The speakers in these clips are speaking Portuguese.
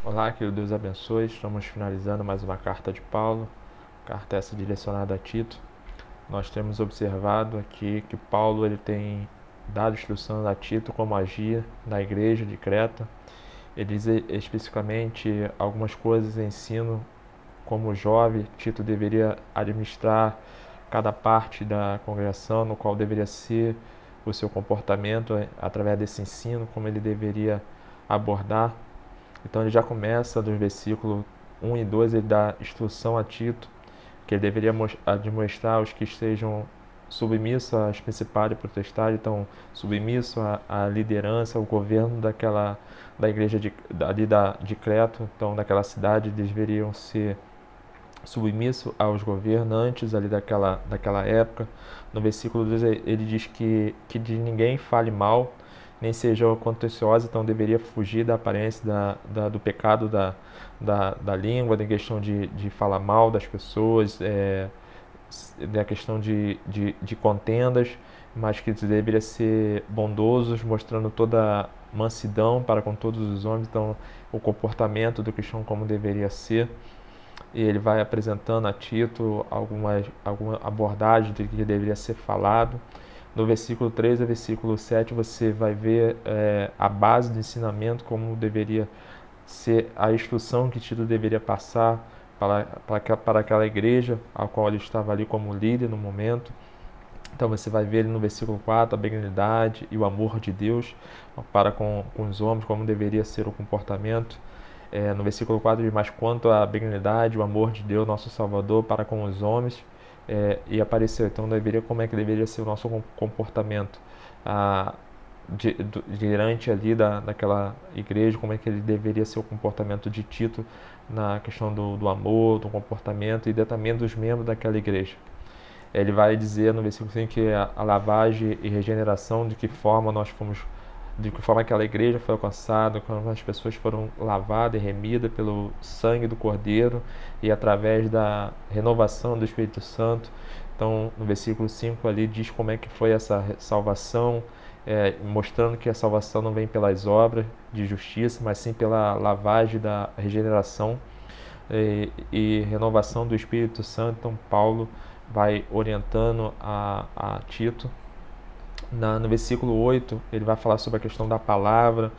Olá, que o Deus abençoe. Estamos finalizando mais uma carta de Paulo, carta essa direcionada a Tito. Nós temos observado aqui que Paulo ele tem dado instrução a Tito como agir na igreja de Creta. Ele diz especificamente algumas coisas em ensino como jovem. Tito deveria administrar cada parte da congregação, no qual deveria ser o seu comportamento através desse ensino, como ele deveria abordar. Então ele já começa dos versículos 1 e 2, ele dá instrução a Tito, que ele deveria admoestar os que estejam submissos às principais potestades, então submisso à liderança, ao governo da igreja de Creto, então daquela cidade eles deveriam ser submisso aos governantes ali daquela época. No versículo 2 ele diz que de ninguém fale mal, nem seja contenciosa, então deveria fugir da aparência do pecado da língua, da questão de falar mal das pessoas, da questão de contendas, mas que deveria ser bondosos, mostrando toda mansidão para com todos os homens, então o comportamento do cristão como deveria ser. E ele vai apresentando a Tito alguma abordagem do que deveria ser falado. No versículo 3 ao versículo 7 você vai ver a base do ensinamento, como deveria ser a instrução que Tito deveria passar para aquela igreja, a qual ele estava ali como líder no momento. Então você vai ver no versículo 4 a benignidade e o amor de Deus para com os homens, como deveria ser o comportamento. No versículo 4 diz: mas quanto à benignidade, o amor de Deus, nosso Salvador, para com os homens, e apareceu. Então como é que deveria ser o nosso comportamento diante ali daquela igreja, como é que ele deveria ser o comportamento de Tito na questão do amor, do comportamento e também dos membros daquela igreja. Ele vai dizer no versículo 5 que a lavagem e regeneração, de que forma aquela igreja foi alcançada, quando as pessoas foram lavadas e remidas pelo sangue do Cordeiro e através da renovação do Espírito Santo. Então, no versículo 5 ali diz como é que foi essa salvação, mostrando que a salvação não vem pelas obras de justiça, mas sim pela lavagem da regeneração e renovação do Espírito Santo. Então, Paulo vai orientando a Tito. No versículo 8, ele vai falar sobre a questão da palavra,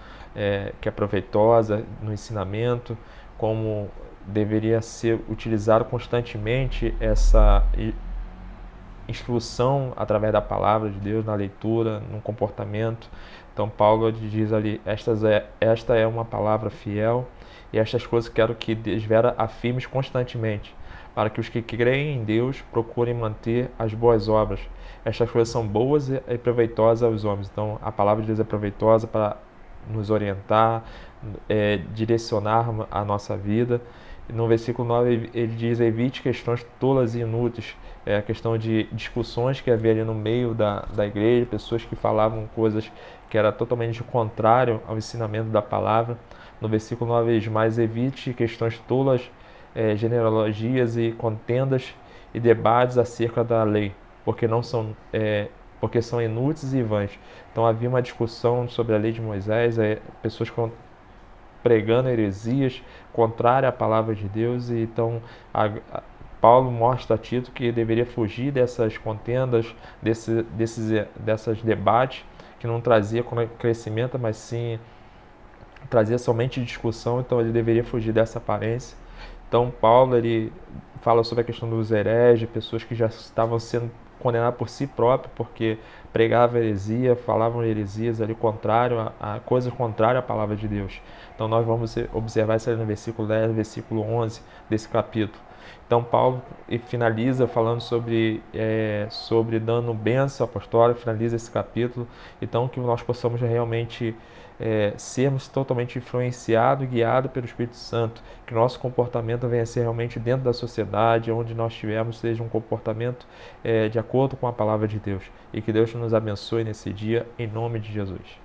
que é proveitosa no ensinamento, como deveria ser utilizado constantemente essa instrução através da palavra de Deus, na leitura, no comportamento. Então Paulo diz ali: esta é uma palavra fiel, e estas coisas quero que desvera afirmes constantemente, para que os que creem em Deus procurem manter as boas obras. Estas coisas são boas e proveitosas aos homens. Então a palavra de Deus é proveitosa para nos orientar, direcionar a nossa vida. No versículo 9 ele diz: evite questões tolas e inúteis. A questão de discussões que havia ali no meio da igreja, pessoas que falavam coisas que era totalmente contrário ao ensinamento da palavra. No versículo 9 ele diz: mas evite questões tolas, genealogias e contendas e debates acerca da lei, porque são inúteis e vãs. Então havia uma discussão sobre a lei de Moisés, pessoas pregando heresias contrárias à palavra de Deus, e então Paulo mostra a Tito que deveria fugir dessas contendas, dessas debates que não trazia crescimento, mas sim trazia somente discussão. Então ele deveria fugir dessa aparência. Então Paulo ele fala sobre a questão dos hereges, pessoas que já estavam sendo condenadas por si próprias, porque pregavam heresia, falavam heresias ali a coisas contrárias à palavra de Deus. Então nós vamos observar isso ali no versículo 10, versículo 11 desse capítulo. Então Paulo finaliza falando sobre dando bênção apostólica, finaliza esse capítulo. Então que nós possamos realmente sermos totalmente influenciados e guiados pelo Espírito Santo, que nosso comportamento venha a ser realmente dentro da sociedade, onde nós estivermos, seja um comportamento de acordo com a palavra de Deus. E que Deus nos abençoe nesse dia, em nome de Jesus.